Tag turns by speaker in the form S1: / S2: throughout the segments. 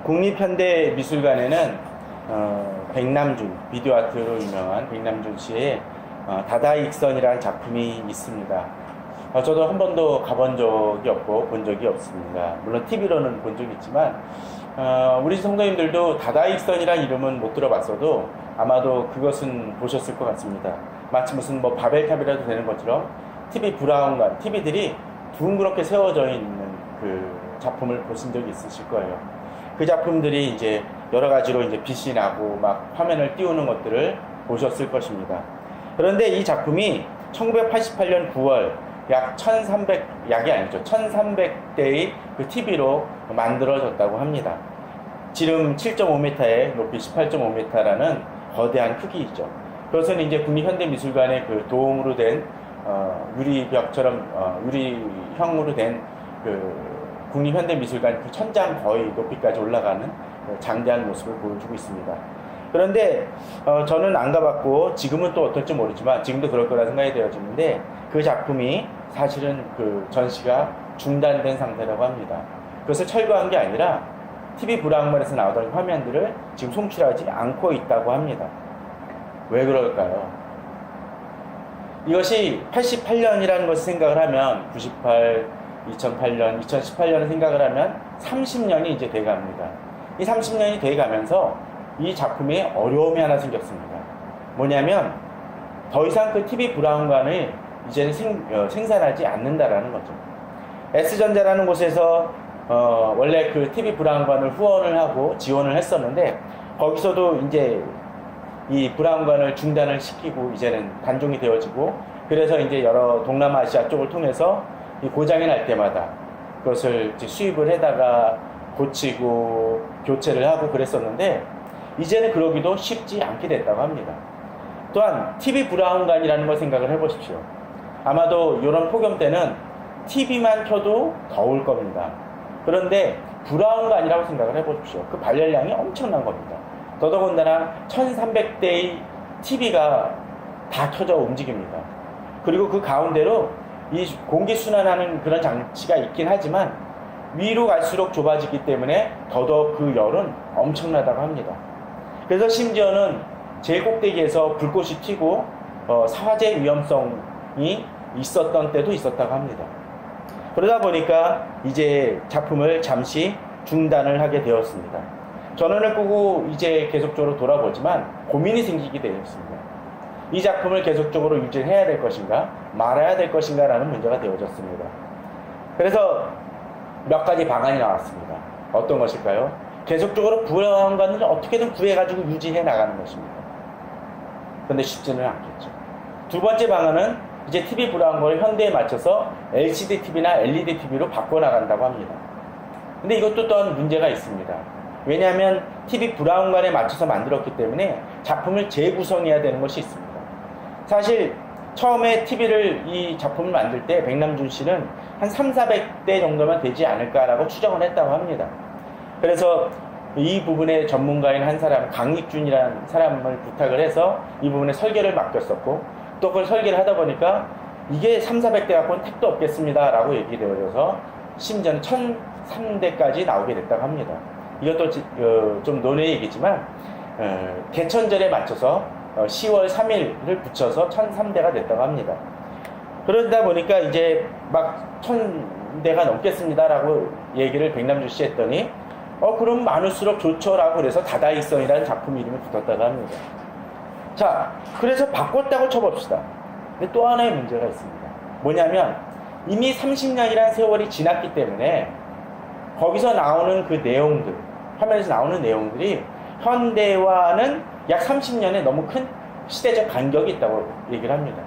S1: 국립현대미술관에는 백남준, 비디오 아트로 유명한 백남준 씨의 다다익선이라는 작품이 있습니다. 저도 한 번도 가본 적이 없고 본 적이 없습니다. 물론 TV로는 본 적이 있지만 우리 성도님들도 다다익선이라는 이름은 못 들어봤어도 아마도 그것은 보셨을 것 같습니다. 마치 무슨 뭐 바벨탑이라도 되는 것처럼 TV 브라운관, TV들이 둥그렇게 세워져 있는 그 작품을 보신 적이 있으실 거예요. 그 작품들이 이제 여러 가지로 이제 빛이 나고 막 화면을 띄우는 것들을 보셨을 것입니다. 그런데 이 작품이 1988년 9월 약 1300, 약이 아니죠. 1300대의 그 TV로 만들어졌다고 합니다. 지름 7.5m에 높이 18.5m라는 거대한 크기이죠. 그것은 이제 국립현대미술관의 그 도움으로 된 유리벽처럼 유리형으로 된 그 국립현대미술관 그 천장 거의 높이까지 올라가는 장대한 모습을 보여주고 있습니다. 그런데 저는 안 가봤고 지금은 또 어떨지 모르지만 지금도 그럴 거라 생각이 되어지는데 그 작품이 사실은 그 전시가 중단된 상태라고 합니다. 그것을 철거한 게 아니라 TV 브라운관에서 나오던 화면들을 지금 송출하지 않고 있다고 합니다. 왜 그럴까요? 이것이 88년이라는 것을 생각을 하면 98, 2008년, 2018년을 생각을 하면 30년이 이제 돼갑니다. 이 30년이 돼가면서 이 작품에 어려움이 하나 생겼습니다. 뭐냐면 더 이상 그 TV 브라운관을 이제는 생산하지 않는다라는 거죠. S전자라는 곳에서 원래 그 TV 브라운관을 후원을 하고 지원을 했었는데 거기서도 이제 이 브라운관을 중단을 시키고 이제는 단종이 되어지고 그래서 이제 여러 동남아시아 쪽을 통해서 이 고장이 날 때마다 그것을 이제 수입을 해다가 고치고 교체를 하고 그랬었는데 이제는 그러기도 쉽지 않게 됐다고 합니다. 또한 TV 브라운관이라는 걸 생각을 해보십시오. 아마도 이런 폭염 때는 TV만 켜도 더울 겁니다. 그런데 브라운관이라고 생각을 해보십시오. 그 발열량이 엄청난 겁니다. 더더군다나 1300대의 TV가 다 켜져 움직입니다. 그리고 그 가운데로 이 공기 순환하는 그런 장치가 있긴 하지만 위로 갈수록 좁아지기 때문에 더더욱 그 열은 엄청나다고 합니다. 그래서 심지어는 제일 꼭대기에서 불꽃이 튀고 화재 위험성이 있었던 때도 있었다고 합니다. 그러다 보니까 이제 작품을 잠시 중단을 하게 되었습니다. 전원을 끄고 이제 계속적으로 돌아보지만 고민이 생기게 되었습니다. 이 작품을 계속적으로 유지해야 될 것인가 말아야 될 것인가 라는 문제가 되어졌습니다. 그래서 몇 가지 방안이 나왔습니다. 어떤 것일까요? 계속적으로 브라운관을 어떻게든 구해가지고 유지해 나가는 것입니다. 그런데 쉽지는 않겠죠. 두 번째 방안은 이제 TV 브라운관을 현대에 맞춰서 LCD TV나 LED TV로 바꿔나간다고 합니다. 근데 이것도 또한 문제가 있습니다. 왜냐하면 TV 브라운관에 맞춰서 만들었기 때문에 작품을 재구성해야 되는 것이 있습니다. 사실 처음에 이 작품을 만들 때 백남준 씨는 한 300~400대 정도면 되지 않을까라고 추정을 했다고 합니다. 그래서 이 부분의 전문가인 한 사람, 강익준이라는 사람을 부탁을 해서 이 부분에 설계를 맡겼었고 또 그걸 설계를 하다 보니까 이게 300~400대 갖고는 택도 없겠습니다 라고 얘기를 되어져서 심지어는 1003대까지 나오게 됐다고 합니다. 이것도 좀 논의 얘기지만 개천절에 맞춰서 10월 3일을 붙여서 1003대가 됐다고 합니다. 그러다 보니까 이제 막 1000대가 넘겠습니다라고 얘기를 백남준 씨 했더니 그럼 많을수록 좋죠라고 그래서 다다익선이라는 작품 이름이 붙었다고 합니다. 자, 그래서 바꿨다고 쳐봅시다. 근데 또 하나의 문제가 있습니다. 뭐냐면 이미 30년이라는 세월이 지났기 때문에 거기서 나오는 그 내용들, 화면에서 나오는 내용들이 현대와는 약 30년에 너무 큰 시대적 간격이 있다고 얘기를 합니다.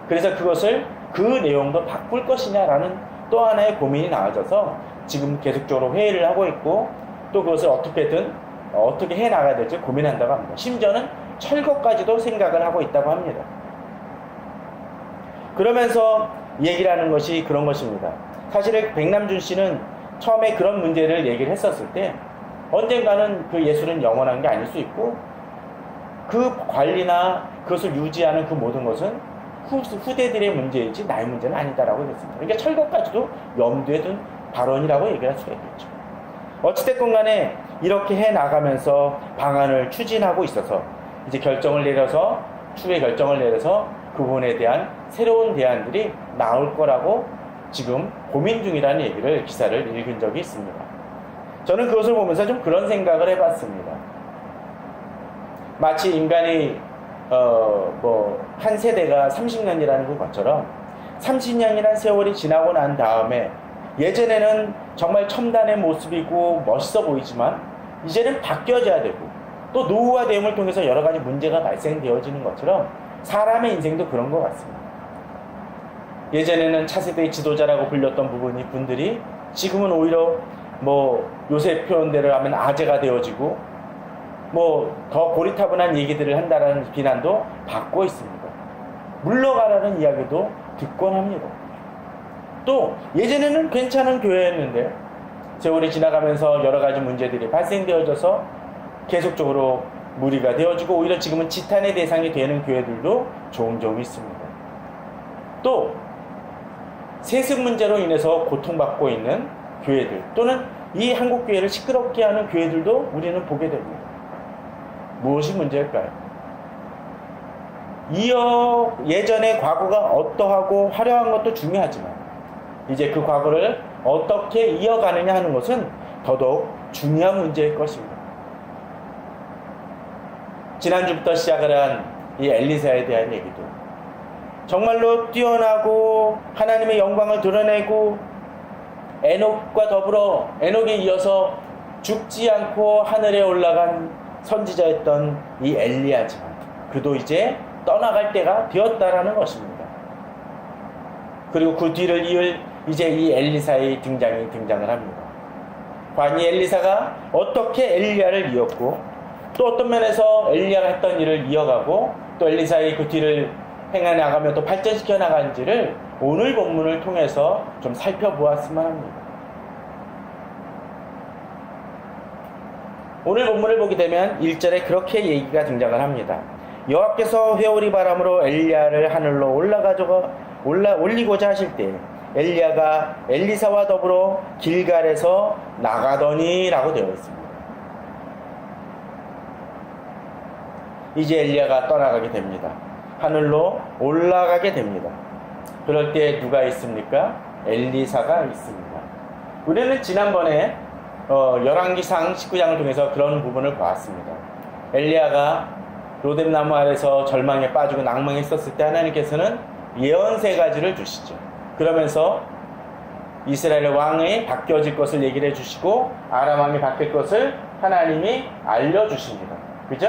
S1: 그래서 그것을 그 내용도 바꿀 것이냐라는 또 하나의 고민이 나와져서 지금 계속적으로 회의를 하고 있고 또 그것을 어떻게든 어떻게 해나가야 될지 고민한다고 합니다. 심지어는 철거까지도 생각을 하고 있다고 합니다. 그러면서 얘기를 하는 것이 그런 것입니다. 사실은 백남준 씨는 처음에 그런 문제를 얘기를 했었을 때 언젠가는 그 예술은 영원한 게 아닐 수 있고 그 관리나 그것을 유지하는 그 모든 것은 후대들의 문제이지 나의 문제는 아니다라고 했습니다. 그러니까 철거까지도 염두에 둔 발언이라고 얘기할 수가 있겠죠. 어찌됐건 간에 이렇게 해 나가면서 방안을 추진하고 있어서 이제 결정을 내려서 추후에 결정을 내려서 그 부분에 대한 새로운 대안들이 나올 거라고 지금 고민 중이라는 얘기를 기사를 읽은 적이 있습니다. 저는 그것을 보면서 좀 그런 생각을 해봤습니다. 마치 인간이 한 세대가 30년이라는 것처럼 30년이라는 세월이 지나고 난 다음에 예전에는 정말 첨단의 모습이고 멋있어 보이지만 이제는 바뀌어져야 되고 또 노후화됨을 통해서 여러 가지 문제가 발생되어지는 것처럼 사람의 인생도 그런 것 같습니다. 예전에는 차세대의 지도자라고 불렸던 분들이 지금은 오히려 요새 표현대로 하면 아재가 되어지고 더 고리타분한 얘기들을 한다라는 비난도 받고 있습니다. 물러가라는 이야기도 듣곤 합니다. 또 예전에는 괜찮은 교회였는데 세월이 지나가면서 여러 가지 문제들이 발생되어져서 계속적으로 무리가 되어지고 오히려 지금은 지탄의 대상이 되는 교회들도 종종 있습니다. 또 세습 문제로 인해서 고통받고 있는 교회들 또는 이 한국 교회를 시끄럽게 하는 교회들도 우리는 보게 됩니다. 무엇이 문제일까요? 예전의 과거가 어떠하고 화려한 것도 중요하지만 이제 그 과거를 어떻게 이어가느냐 하는 것은 더더욱 중요한 문제일 것입니다. 지난주부터 시작을 한 이 엘리사에 대한 얘기도 정말로 뛰어나고 하나님의 영광을 드러내고 에녹과 더불어 에녹에 이어서 죽지 않고 하늘에 올라간 선지자였던 이 엘리야지만 그도 이제 떠나갈 때가 되었다라는 것입니다. 그리고 그 뒤를 이을 이제 이 엘리사의 등장을 합니다. 과연 이 엘리사가 어떻게 엘리야를 이었고 또 어떤 면에서 엘리야가 했던 일을 이어가고 또 엘리사의 그 뒤를 행해 나가며 또 발전시켜 나간지를 오늘 본문을 통해서 좀 살펴보았으면 합니다. 오늘 본문을 보게 되면 1절에 그렇게 얘기가 등장을 합니다. 여호와께서 회오리 바람으로 엘리야를 하늘로 올리고자 하실 때 엘리야가 엘리사와 더불어 길갈에서 나가더니 라고 되어 있습니다. 이제 엘리야가 떠나가게 됩니다. 하늘로 올라가게 됩니다. 그럴 때 누가 있습니까? 엘리사가 있습니다. 우리는 지난번에 열왕기상 19장을 통해서 그런 부분을 보았습니다. 엘리야가 로뎀나무 아래서 절망에 빠지고 낭망했었을 때 하나님께서는 예언 3가지를 주시죠. 그러면서 이스라엘 왕이 바뀌어질 것을 얘기를 해주시고 아람 왕이 바뀔 것을 하나님이 알려주십니다. 그죠?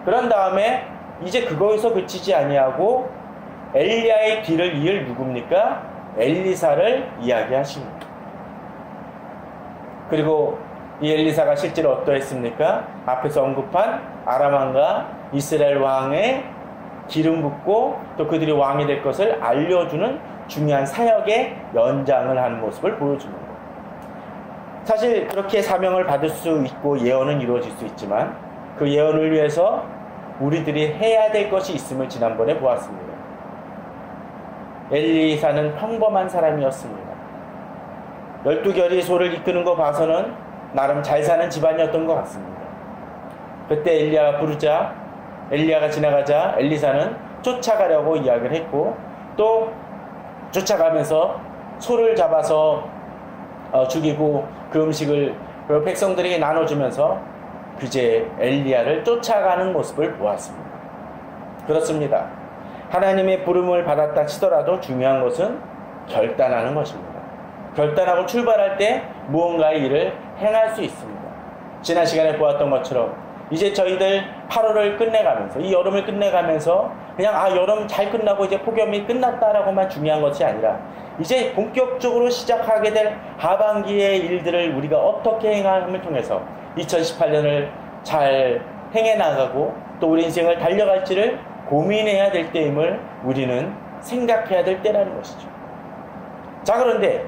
S1: 그런 다음에 이제 그거에서 그치지 아니하고 엘리야의 뒤를 이을 누굽니까? 엘리사를 이야기하십니다. 그리고 이 엘리사가 실제로 어떠했습니까? 앞에서 언급한 아람 왕과 이스라엘 왕의 기름 붓고 또 그들이 왕이 될 것을 알려주는 중요한 사역의 연장을 하는 모습을 보여줍니다. 사실 그렇게 사명을 받을 수 있고 예언은 이루어질 수 있지만 그 예언을 위해서 우리들이 해야 될 것이 있음을 지난번에 보았습니다. 엘리사는 평범한 사람이었습니다. 12결이 소를 이끄는 거 봐서는 나름 잘 사는 집안이었던 것 같습니다. 그때 엘리야가 부르자 엘리야가 지나가자 엘리사는 쫓아가려고 이야기를 했고 또 쫓아가면서 소를 잡아서 죽이고 그 음식을 백성들에게 나눠주면서 그제 엘리야를 쫓아가는 모습을 보았습니다. 그렇습니다. 하나님의 부름을 받았다 치더라도 중요한 것은 결단하는 것입니다. 결단하고 출발할 때 무언가의 일을 행할 수 있습니다. 지난 시간에 보았던 것처럼 이제 저희들 8월을 끝내가면서 이 여름을 끝내가면서 그냥 여름 잘 끝나고 이제 폭염이 끝났다라고만 중요한 것이 아니라 이제 본격적으로 시작하게 될 하반기의 일들을 우리가 어떻게 행함을 통해서 2018년을 잘 행해 나가고 또 우리 인생을 달려갈지를 고민해야 될 때임을 우리는 생각해야 될 때라는 것이죠. 자, 그런데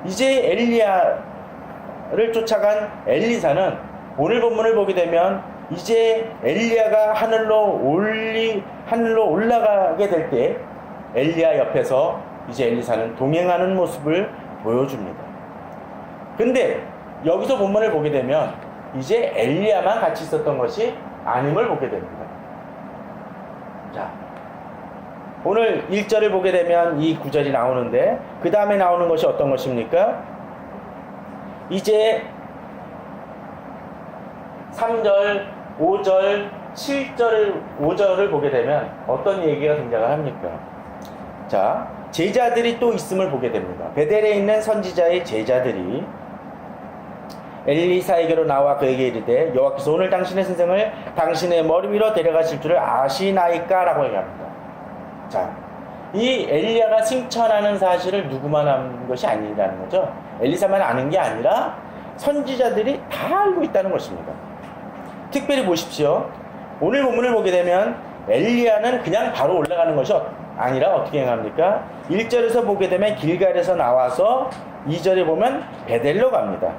S1: 이제 엘리야를 쫓아간 엘리사는 오늘 본문을 보게 되면 이제 엘리야가 하늘로 올라가게 될 때 엘리야 옆에서 이제 엘리사는 동행하는 모습을 보여줍니다. 근데 여기서 본문을 보게 되면 이제 엘리야만 같이 있었던 것이 아님을 보게 됩니다. 자, 오늘 1절을 보게 되면 이 구절이 나오는데 그 다음에 나오는 것이 어떤 것입니까? 이제 3절, 5절, 5절을 보게 되면 어떤 얘기가 등장을 합니까? 자, 제자들이 또 있음을 보게 됩니다. 베델에 있는 선지자의 제자들이 엘리사에게로 나와 그에게 이르되 여호와께서 오늘 당신의 선생을 당신의 머리 위로 데려가실 줄을 아시나이까? 라고 얘기합니다. 자, 이 엘리야가 승천하는 사실을 누구만 아는 것이 아니라는 거죠. 엘리사만 아는 게 아니라 선지자들이 다 알고 있다는 것입니다. 특별히 보십시오. 오늘 본문을 보게 되면 엘리야는 그냥 바로 올라가는 것이 아니라 어떻게 행합니까? 1절에서 보게 되면 길갈에서 나와서 2절에 보면 베델로 갑니다.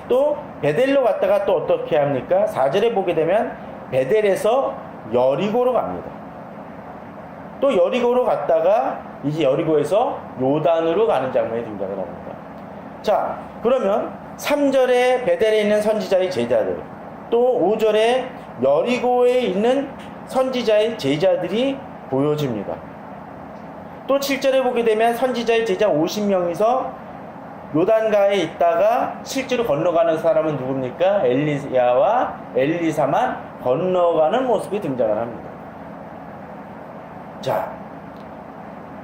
S1: 또 베델로 갔다가 또 어떻게 합니까? 4절에 보게 되면 베델에서 여리고로 갑니다. 또 여리고로 갔다가 이제 여리고에서 요단으로 가는 장면이 등장을 합니다. 자, 그러면 3절에 베델에 있는 선지자의 제자들, 또 5절에 여리고에 있는 선지자의 제자들이 보여집니다. 또 7절에 보게 되면 선지자의 제자 50명이서 요단가에 있다가 실제로 건너가는 사람은 누굽니까? 엘리야와 엘리사만 건너가는 모습이 등장을 합니다. 자,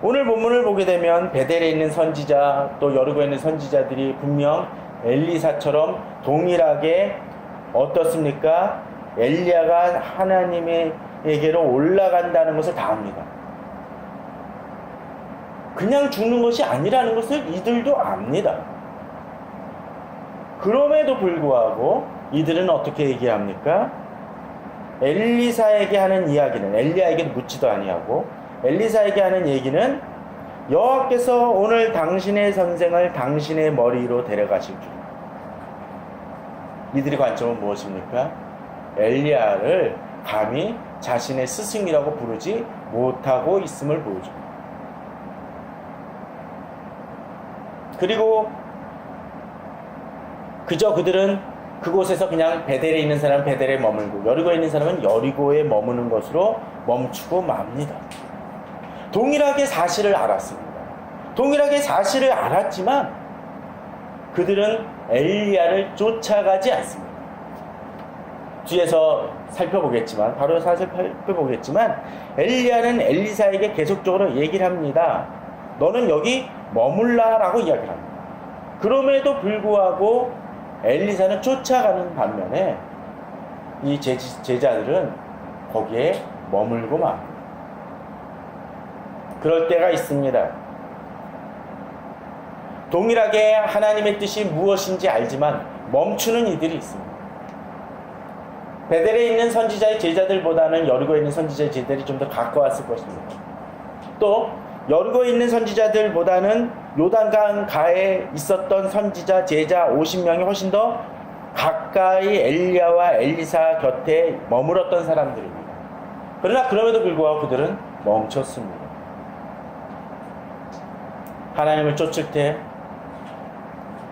S1: 오늘 본문을 보게 되면 베델에 있는 선지자 또 여리고에 있는 선지자들이 분명 엘리사처럼 동일하게 어떻습니까? 엘리야가 하나님에게로 올라간다는 것을 다 압니다. 그냥 죽는 것이 아니라는 것을 이들도 압니다. 그럼에도 불구하고 이들은 어떻게 얘기합니까? 엘리사에게 하는 이야기는 엘리야에게 묻지도 아니하고 엘리사에게 하는 얘기는 여호와께서 오늘 당신의 선생을 당신의 머리로 데려가실 줄. 이들의 관점은 무엇입니까? 엘리야를 감히 자신의 스승이라고 부르지 못하고 있음을 보여줍니다. 그리고 그저 그들은 그곳에서 그냥 베델에 있는 사람은 베델에 머물고 여리고에 있는 사람은 여리고에 머무는 것으로 멈추고 맙니다. 동일하게 사실을 알았습니다. 동일하게 사실을 알았지만 그들은 엘리야를 쫓아가지 않습니다. 뒤에서 살펴보겠지만 바로 살펴보겠지만 엘리야는 엘리사에게 계속적으로 얘기를 합니다. 너는 여기 머물라 라고 이야기를 합니다. 그럼에도 불구하고 엘리사는 쫓아가는 반면에 이 제자들은 거기에 머물고 맙니다. 그럴 때가 있습니다. 동일하게 하나님의 뜻이 무엇인지 알지만 멈추는 이들이 있습니다. 베델에 있는 선지자의 제자들보다는 여리고에 있는 선지자의 제자들이 좀 더 가까웠을 것입니다. 또 여리고에 있는 선지자들보다는 요단강 가에 있었던 선지자 제자 50명이 훨씬 더 가까이 엘리야와 엘리사 곁에 머물었던 사람들입니다. 그러나 그럼에도 불구하고 그들은 멈췄습니다. 하나님을 쫓을 때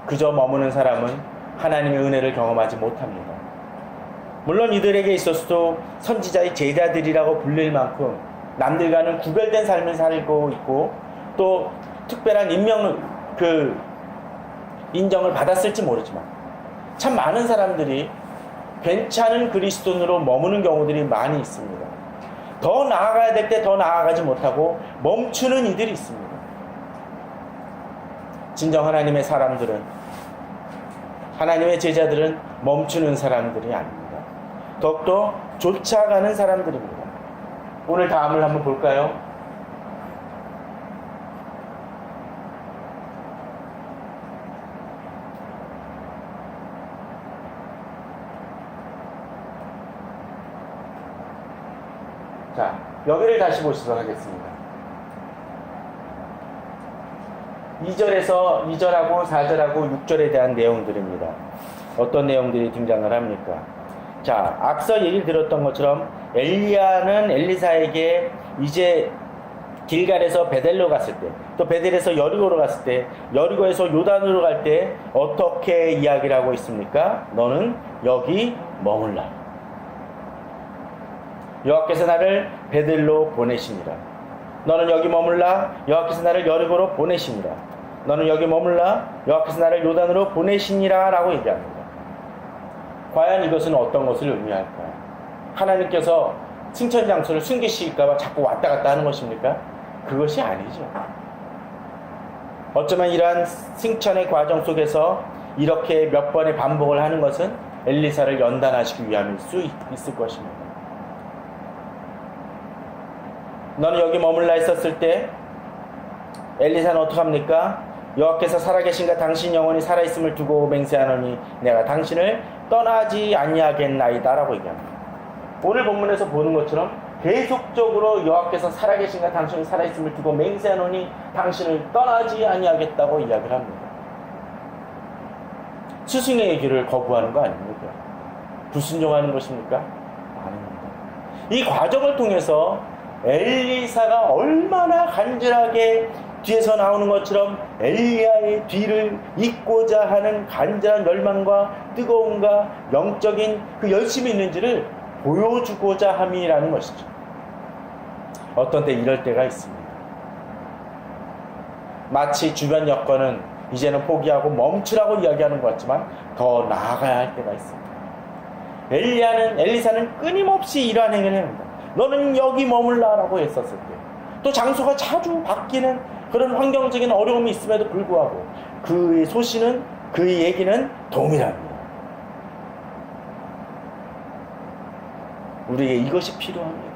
S1: 그저 머무는 사람은 하나님의 은혜를 경험하지 못합니다. 물론 이들에게 있어서도 선지자의 제자들이라고 불릴 만큼 남들과는 구별된 삶을 살고 있고 또 특별한 인정을 받았을지 모르지만 참 많은 사람들이 괜찮은 그리스도인으로 머무는 경우들이 많이 있습니다. 더 나아가야 될 때 더 나아가지 못하고 멈추는 이들이 있습니다. 진정 하나님의 사람들은, 하나님의 제자들은 멈추는 사람들이 아닙니다. 더욱더 쫓아가는 사람들입니다. 오늘 다음을 한번 볼까요? 자, 여기를 다시 보시도록 하겠습니다. 2절하고 4절하고 6절에 대한 내용들입니다. 어떤 내용들이 등장을 합니까? 자, 앞서 얘기를 들었던 것처럼 엘리야는 엘리사에게 이제 길갈에서 베델로 갔을 때, 또 베델에서 여리고로 갔을 때, 여리고에서 요단으로 갈 때 어떻게 이야기를 하고 있습니까? 너는 여기 머물라. 여호와께서 나를 베델로 보내시니라. 너는 여기 머물라. 여호와께서 나를 여리고로 보내시니라. 너는 여기 머물라. 여호와께서 나를 요단으로 보내시니라 라고 얘기합니다. 과연 이것은 어떤 것을 의미할까요? 하나님께서 승천 장소를 숨기실까봐 자꾸 왔다 갔다 하는 것입니까? 그것이 아니죠. 어쩌면 이러한 승천의 과정 속에서 이렇게 몇 번의 반복을 하는 것은 엘리사를 연단하시기 위함일 수 있을 것입니다. 너는 여기 머물라 했었을 때 엘리사는 어떡합니까? 여호와께서 살아계신가 당신 영혼이 살아있음을 두고 맹세하노니 내가 당신을 떠나지 아니하겠나이다 라고 얘기합니다. 오늘 본문에서 보는 것처럼 계속적으로 여호와께서 살아계신가 당신이 살아있음을 두고 맹세하노니 당신을 떠나지 아니하겠다고 이야기를 합니다. 스승의 얘기를 거부하는 거 아닙니까? 불순종하는 것입니까? 아닙니다. 이 과정을 통해서 엘리사가 얼마나 간절하게 뒤에서 나오는 것처럼 엘리야의 뒤를 잇고자 하는 간절한 열망과 뜨거움과 영적인 그 열심이 있는지를 보여주고자 함이라는 것이죠. 어떤 때 이럴 때가 있습니다. 마치 주변 여건은 이제는 포기하고 멈추라고 이야기하는 것 같지만 더 나아가야 할 때가 있습니다. 엘리사는 끊임없이 이러한 행위를 합니다. 너는 여기 머물라라고 했었을 때, 또 장소가 자주 바뀌는 그런 환경적인 어려움이 있음에도 불구하고 그의 소신은, 그의 얘기는 동일합니다. 우리에게 이것이 필요합니다.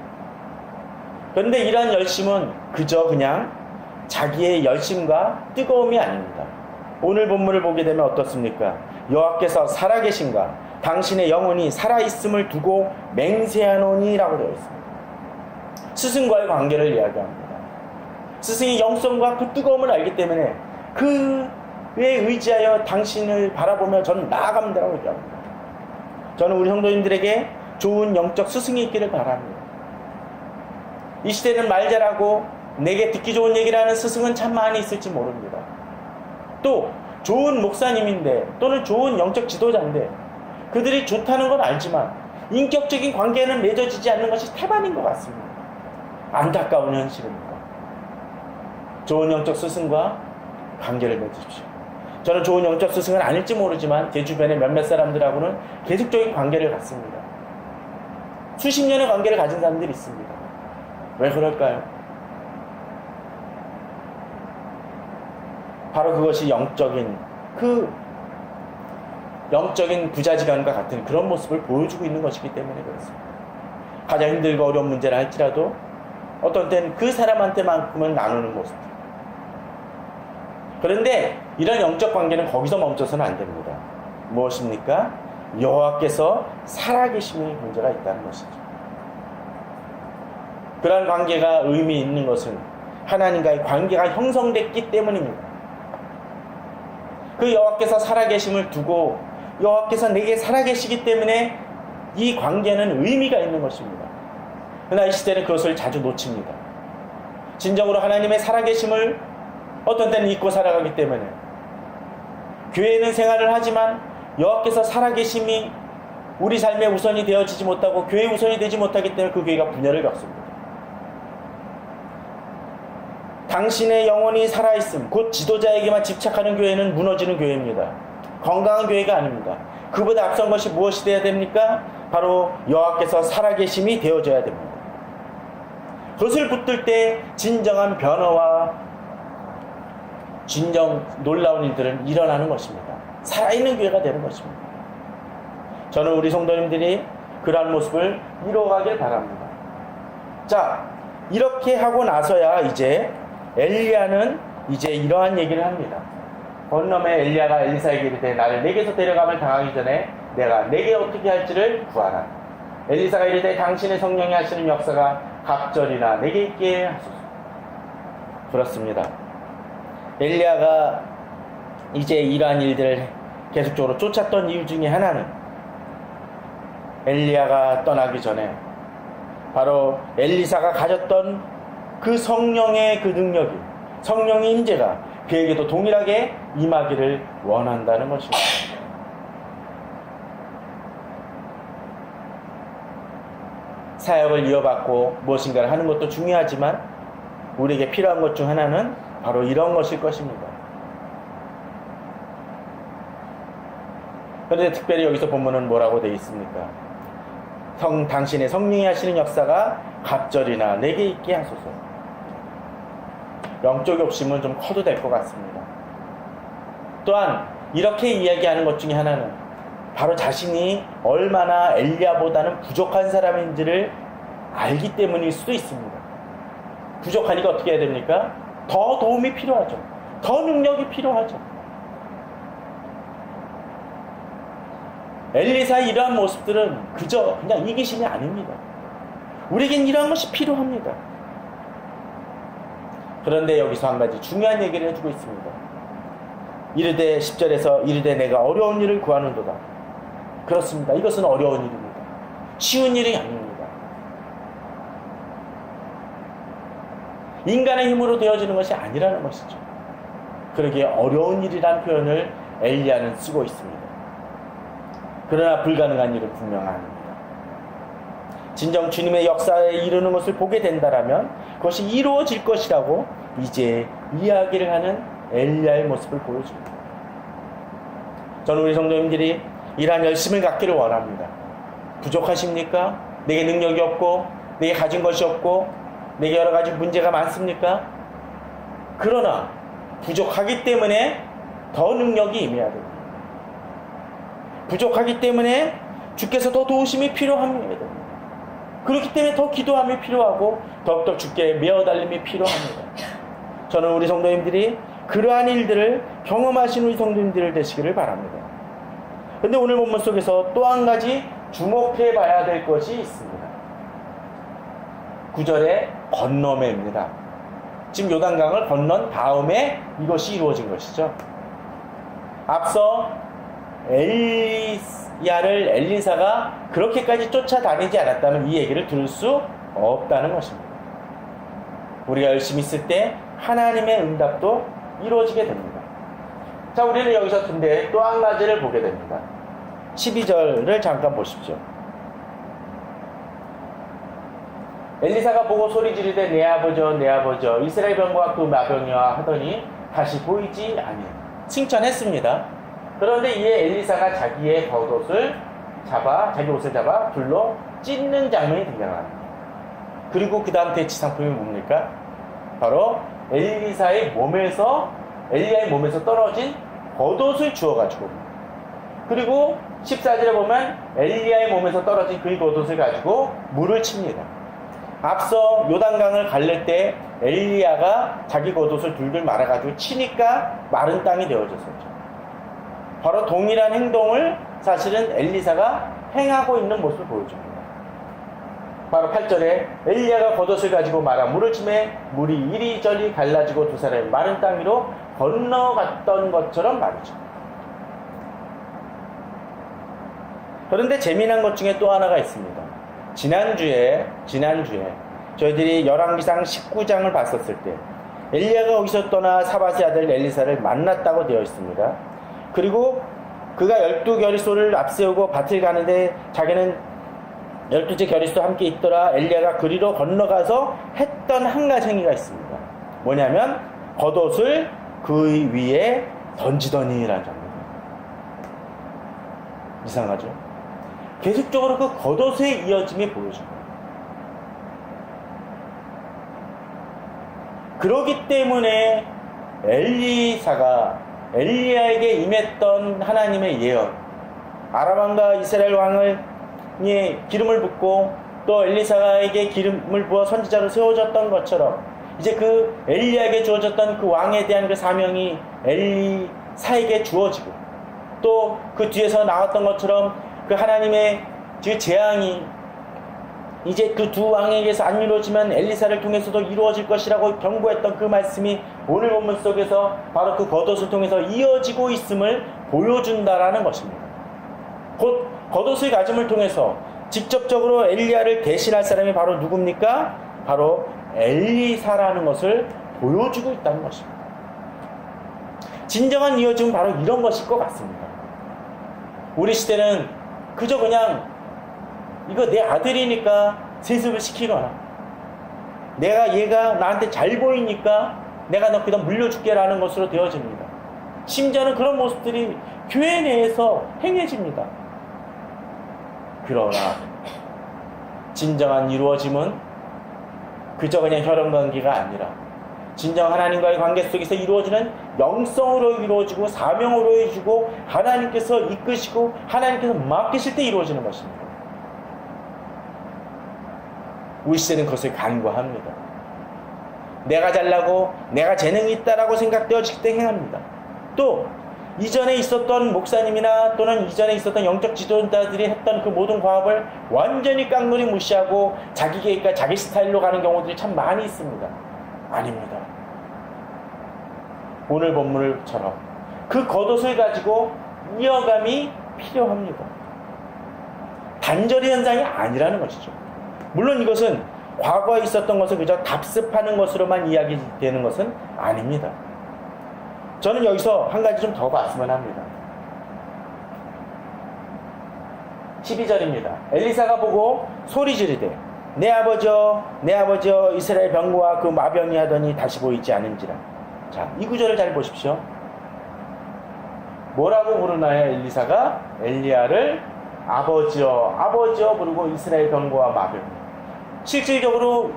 S1: 그런데 이러한 열심은 그저 그냥 자기의 열심과 뜨거움이 아닙니다. 오늘 본문을 보게 되면 어떻습니까? 여호와께서 살아계신가 당신의 영혼이 살아있음을 두고 맹세하노니 라고 되어 있습니다. 스승과의 관계를 이야기합니다. 스승이 영성과 그 뜨거움을 알기 때문에 그에 의지하여 당신을 바라보며 저는 나아갑니다라고 얘기합니다. 저는 우리 성도님들에게 좋은 영적 스승이 있기를 바랍니다. 이 시대는 말 잘하고 내게 듣기 좋은 얘기를 하는 스승은 참 많이 있을지 모릅니다. 또 좋은 목사님인데 또는 좋은 영적 지도자인데 그들이 좋다는 건 알지만 인격적인 관계는 맺어지지 않는 것이 태반인 것 같습니다. 안타까운 현실입니다. 좋은 영적 스승과 관계를 맺으십시오. 저는 좋은 영적 스승은 아닐지 모르지만 제 주변의 몇몇 사람들하고는 계속적인 관계를 갖습니다. 수십 년의 관계를 가진 사람들이 있습니다. 왜 그럴까요? 바로 그것이 영적인 부자지간과 같은 그런 모습을 보여주고 있는 것이기 때문에 그렇습니다. 가장 힘들고 어려운 문제를 할지라도 어떤 때는 그 사람한테만큼은 나누는 모습. 그런데 이런 영적 관계는 거기서 멈춰서는 안 됩니다. 무엇입니까? 여호와께서 살아계심의 문제가 있다는 것이죠. 그런 관계가 의미 있는 것은 하나님과의 관계가 형성됐기 때문입니다. 그 여호와께서 살아계심을 두고 여호와께서 내게 살아계시기 때문에 이 관계는 의미가 있는 것입니다. 그러나 이 시대는 그것을 자주 놓칩니다. 진정으로 하나님의 살아계심을 어떤 때는 잊고 살아가기 때문에 교회에는 생활을 하지만 여호와께서 살아계심이 우리 삶의 우선이 되어지지 못하고 교회의 우선이 되지 못하기 때문에 그 교회가 분열을 겪습니다. 당신의 영혼이 살아있음, 곧 지도자에게만 집착하는 교회는 무너지는 교회입니다. 건강한 교회가 아닙니다. 그보다 앞선 것이 무엇이 되어야 됩니까? 바로 여호와께서 살아계심이 되어져야 됩니다. 그것을 붙들 때 진정한 변화와 진정 놀라운 일들은 일어나는 것입니다. 살아있는 교회가 되는 것입니다. 저는 우리 성도님들이 그러한 모습을 이루어가길 바랍니다. 자, 이렇게 하고 나서야 이제 엘리야는 이제 이러한 얘기를 합니다. 건너에 엘리야가 엘리사에게 이르되 나를 내게서 데려감을 당하기 전에 내가 내게 어떻게 할지를 구하라. 엘리사가 이르되 당신의 성령이 하시는 역사가 갑절이나 내게 있게 하소서. 그렇습니다. 엘리야가 이제 이러한 일들을 계속적으로 쫓았던 이유 중에 하나는 엘리야가 떠나기 전에 바로 엘리사가 가졌던 그 성령의 그 능력이, 성령의 임재가 그에게도 동일하게 임하기를 원한다는 것입니다. 사역을 이어받고 무엇인가를 하는 것도 중요하지만 우리에게 필요한 것 중 하나는 바로 이런 것일 것입니다. 그런데 특별히 여기서 본문은 뭐라고 되어 있습니까? 당신의 성령이 하시는 역사가 갑절이나 내게 있게 하소서. 영적 욕심은 좀 커도 될 것 같습니다. 또한 이렇게 이야기하는 것 중에 하나는 바로 자신이 얼마나 엘리야보다는 부족한 사람인지를 알기 때문일 수도 있습니다. 부족하니까 어떻게 해야 됩니까? 더 도움이 필요하죠. 더 능력이 필요하죠. 엘리사의 이러한 모습들은 그냥 이기심이 아닙니다. 우리에겐 이러한 것이 필요합니다. 그런데 여기서 한 가지 중요한 얘기를 해주고 있습니다. 이르되 10절에서 이르되 내가 어려운 일을 구하는도다. 그렇습니다. 이것은 어려운 일입니다. 쉬운 일이 아닙니다. 인간의 힘으로 되어지는 것이 아니라는 것이죠. 그러기에 어려운 일이라는 표현을 엘리야는 쓰고 있습니다. 그러나 불가능한 일은 분명합니다. 진정 주님의 역사에 이르는 것을 보게 된다라면 그것이 이루어질 것이라고 이제 이야기를 하는 엘리야의 모습을 보여줍니다. 저는 우리 성도님들이 이러한 열심을 갖기를 원합니다. 부족하십니까? 내게 능력이 없고 내게 가진 것이 없고 내게 여러 가지 문제가 많습니까? 그러나 부족하기 때문에 더 능력이 임해야 됩니다. 부족하기 때문에 주께서 더 도우심이 필요합니다. 그렇기 때문에 더 기도함이 필요하고 더욱더 주께 메어달림이 필요합니다. 저는 우리 성도님들이 그러한 일들을 경험하신 우리 성도님들 되시기를 바랍니다. 그런데 오늘 본문 속에서 또 한 가지 주목해 봐야 될 것이 있습니다. 9절의 건너매입니다. 지금 요단강을 건넌 다음에 이것이 이루어진 것이죠. 앞서 엘리야를 엘리사가 그렇게까지 쫓아다니지 않았다면 이 얘기를 들을 수 없다는 것입니다. 우리가 열심히 있을 때 하나님의 응답도 이루어지게 됩니다. 자, 우리는 여기서 근데 또 한 가지를 보게 됩니다. 12절을 잠깐 보십시오. 엘리사가 보고 소리 지르되 내 아버지여 내 아버지여 이스라엘 병과 그 마병이와 하더니 다시 보이지 아니하니. 칭찬했습니다. 그런데 이에 엘리사가 자기 옷을 잡아 불로 찢는 장면이 등장합니다. 그리고 그 다음 대치 상품이 뭡니까? 바로 엘리야의 몸에서 떨어진 겉옷을 주워가지고, 그리고 14절에 보면 엘리야의 몸에서 떨어진 그 겉옷을 가지고 물을 칩니다. 앞서 요단강을 갈릴 때 엘리야가 자기 겉옷을 둘둘 말아가지고 치니까 마른 땅이 되어졌었죠. 바로 동일한 행동을 사실은 엘리사가 행하고 있는 모습을 보여줍니다. 바로 8절에 엘리야가 겉옷을 가지고 말아 물을 치매 물이 이리저리 갈라지고 두 사람이 마른 땅 위로 건너갔던 것처럼 말이죠. 그런데 재미난 것 중에 또 하나가 있습니다. 지난주에 저희들이 열왕기상 19장을 봤었을 때 엘리야가 거기서 떠나 사밧의 아들 엘리사를 만났다고 되어 있습니다. 그리고 그가 12겨리소를 앞세우고 밭을 가는데 자기는 12째 겨리소 함께 있더라. 엘리야가 그리로 건너가서 했던 한 가지 행위가 있습니다. 뭐냐면 겉옷을 그 위에 던지더니라는 장면입니다. 이상하죠? 계속적으로 그 겉옷의 이어짐이 보여집니다. 그렇기 때문에 엘리사가 엘리야에게 임했던 하나님의 예언, 아람 왕과 이스라엘 왕을 기름을 붓고 또 엘리사에게 기름을 부어 선지자로 세워졌던 것처럼 이제 그 엘리야에게 주어졌던 그 왕에 대한 그 사명이 엘리사에게 주어지고, 또 그 뒤에서 나왔던 것처럼 그 하나님의 그 재앙이 이제 그 두 왕에게서 안 이루어지면 엘리사를 통해서도 이루어질 것이라고 경고했던 그 말씀이 오늘 본문 속에서 바로 그 겉옷을 통해서 이어지고 있음을 보여준다라는 것입니다. 곧 겉옷의 가짐을 통해서 직접적으로 엘리야를 대신할 사람이 바로 누굽니까? 바로 엘리사라는 것을 보여주고 있다는 것입니다. 진정한 이어짐은 바로 이런 것일 것 같습니다. 우리 시대는 그저 그냥 이거 내 아들이니까 세습을 시키거나 얘가 나한테 잘 보이니까 내가 너 그냥 물려줄게 라는 것으로 되어집니다. 심지어는 그런 모습들이 교회 내에서 행해집니다. 그러나 진정한 이루어짐은 그저 그냥 혈연관계가 아니라 진정 하나님과의 관계 속에서 이루어지는 영성으로 이루어지고 사명으로 이루어지고 하나님께서 이끄시고 하나님께서 맡기실 때 이루어지는 것입니다. 우리 시대는 그것을 간과합니다. 내가 잘나고 내가 재능이 있다라고 생각되어질 때 행합니다. 또 이전에 있었던 목사님이나 또는 이전에 있었던 영적 지도자들이 했던 그 모든 과업을 완전히 깡그리 무시하고 자기 계획과 자기 스타일로 가는 경우들이 참 많이 있습니다. 아닙니다. 오늘 본문처럼 그 겉옷을 가지고 이어감이 필요합니다. 단절의 현상이 아니라는 것이죠. 물론 이것은 과거에 있었던 것을 그저 답습하는 것으로만 이야기되는 것은 아닙니다. 저는 여기서 한 가지 좀 더 봤으면 합니다. 12절입니다. 엘리사가 보고 소리 지르되 내 아버지여 이스라엘 병거와 그 마병이 하더니 다시 보이지 않은지라. 자, 이 구절을 잘 보십시오. 뭐라고 부르나요? 엘리사가 엘리야를 아버지여 부르고 이스라엘 병거와 마병. 실질적으로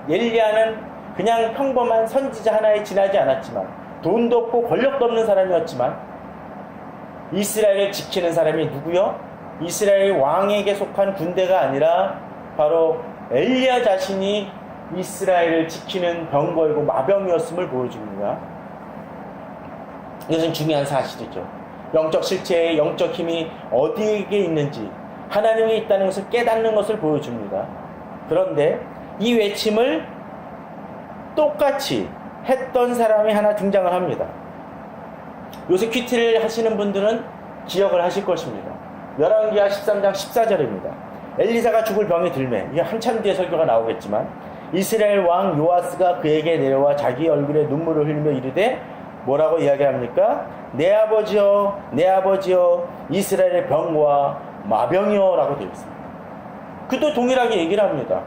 S1: 엘리야는 그냥 평범한 선지자 하나에 지나지 않았지만 돈도 없고 권력도 없는 사람이었지만 이스라엘을 지키는 사람이 누구요? 이스라엘 왕에게 속한 군대가 아니라 바로 엘리야 자신이 이스라엘을 지키는 병거이고 마병이었음을 보여줍니다. 이것은 중요한 사실이죠. 영적 실체의 영적 힘이 어디에 있는지 하나님이 있다는 것을 깨닫는 것을 보여줍니다. 그런데 이 외침을 똑같이 했던 사람이 하나 등장을 합니다. 요새 큐티를 하시는 분들은 기억을 하실 것입니다. 열왕기하 13장 14절입니다. 엘리사가 죽을 병이 들매, 이게 한참 뒤에 설교가 나오겠지만 이스라엘 왕 요아스가 그에게 내려와 자기 얼굴에 눈물을 흘리며 이르되 뭐라고 이야기합니까? 내 아버지여 이스라엘의 병과 마병이여 라고 되어 있습니다. 그도 동일하게 얘기를 합니다.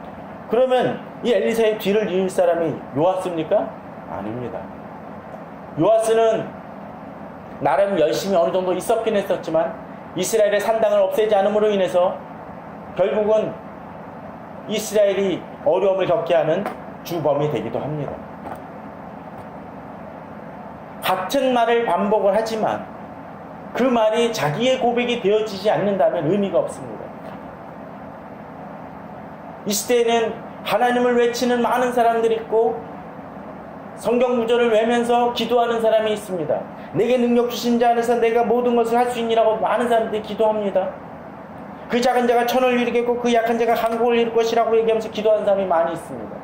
S1: 그러면 이 엘리사의 뒤를 이을 사람이 요아스입니까? 아닙니다. 요아스는 나름 열심히 어느 정도 있었긴 했었지만 이스라엘의 산당을 없애지 않음으로 인해서 결국은 이스라엘이 어려움을 겪게 하는 주범이 되기도 합니다. 같은 말을 반복을 하지만 그 말이 자기의 고백이 되어지지 않는다면 의미가 없습니다. 이 시대에는 하나님을 외치는 많은 사람들이 있고 성경 구절을 외면서 기도하는 사람이 있습니다. 내게 능력 주신 자 안에서 내가 모든 것을 할 수 있니라고 많은 사람들이 기도합니다. 그 작은 자가 천을 이루겠고 그 약한 자가 한국을 이룰 것이라고 얘기하면서 기도하는 사람이 많이 있습니다.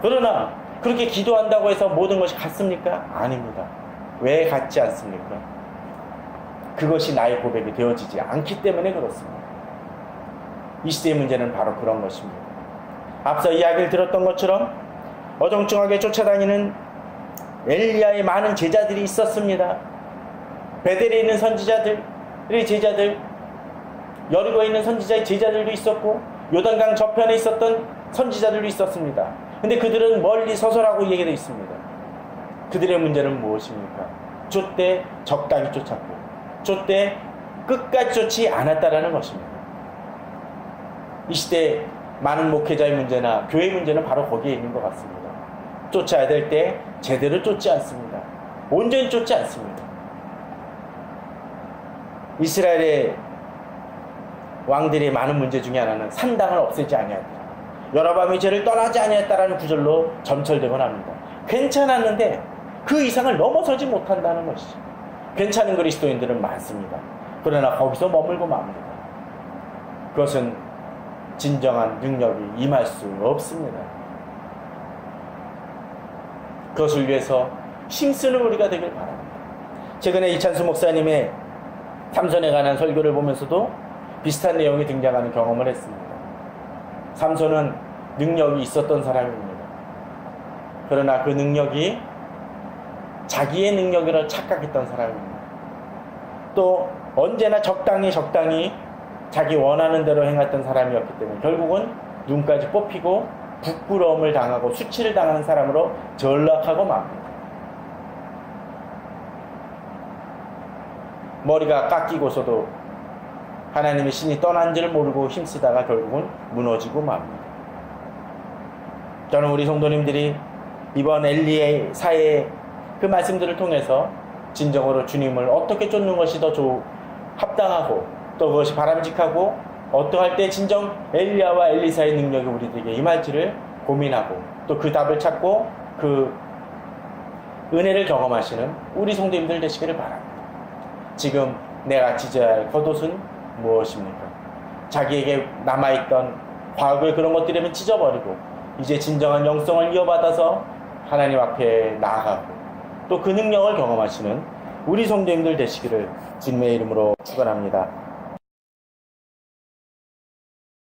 S1: 그러나 그렇게 기도한다고 해서 모든 것이 같습니까? 아닙니다. 왜 같지 않습니까? 그것이 나의 고백이 되어지지 않기 때문에 그렇습니다. 이 시대의 문제는 바로 그런 것입니다. 앞서 이야기를 들었던 것처럼 어정쩡하게 쫓아다니는 엘리야의 많은 제자들이 있었습니다. 베델에 있는 선지자들의 제자들, 여리고에 있는 선지자의 제자들도 있었고 요단강 저편에 있었던 선지자들도 있었습니다. 근데 그들은 멀리 서서라고 얘기되어 있습니다. 그들의 문제는 무엇입니까? 쫓되 적당히 쫓았고 쫓되 끝까지 쫓지 않았다라는 것입니다. 이 시대 많은 목회자의 문제나 교회의 문제는 바로 거기에 있는 것 같습니다. 쫓아야 될 때 제대로 쫓지 않습니다. 온전히 쫓지 않습니다. 이스라엘의 왕들의 많은 문제 중에 하나는 산당을 없애지 아니하였다. 여로보암이 죄를 떠나지 아니했다라는 구절로 점철되곤 합니다. 괜찮았는데 그 이상을 넘어서지 못한다는 것이죠. 괜찮은 그리스도인들은 많습니다. 그러나 거기서 머물고 맙니다. 그것은 진정한 능력이 임할 수 없습니다. 그것을 위해서 힘쓰는 우리가 되길 바랍니다. 최근에 이찬수 목사님의 삼손에 관한 설교를 보면서도 비슷한 내용이 등장하는 경험을 했습니다. 삼손은 능력이 있었던 사람입니다. 그러나 그 능력이 자기의 능력이라 착각했던 사람입니다. 또 언제나 적당히 자기 원하는 대로 행했던 사람이었기 때문에 결국은 눈까지 뽑히고 부끄러움을 당하고 수치를 당하는 사람으로 전락하고 맙니다. 머리가 깎이고서도 하나님의 신이 떠난 줄 모르고 힘쓰다가 결국은 무너지고 맙니다. 저는 우리 성도님들이 이번 엘리의 사회의 그 말씀들을 통해서 진정으로 주님을 어떻게 쫓는 것이 더 합당하고 또 그것이 바람직하고 어떠할 때 진정 엘리야와 엘리사의 능력이 우리들에게 임할지를 고민하고 또 그 답을 찾고 그 은혜를 경험하시는 우리 성도님들 되시기를 바랍니다. 지금 내가 찢어야 할 겉옷은 무엇입니까? 자기에게 남아있던 과거의 그런 것들이면 찢어버리고 이제 진정한 영성을 이어받아서 하나님 앞에 나아가고 또 그 능력을 경험하시는 우리 성도님들 되시기를 주님의 이름으로 축원합니다.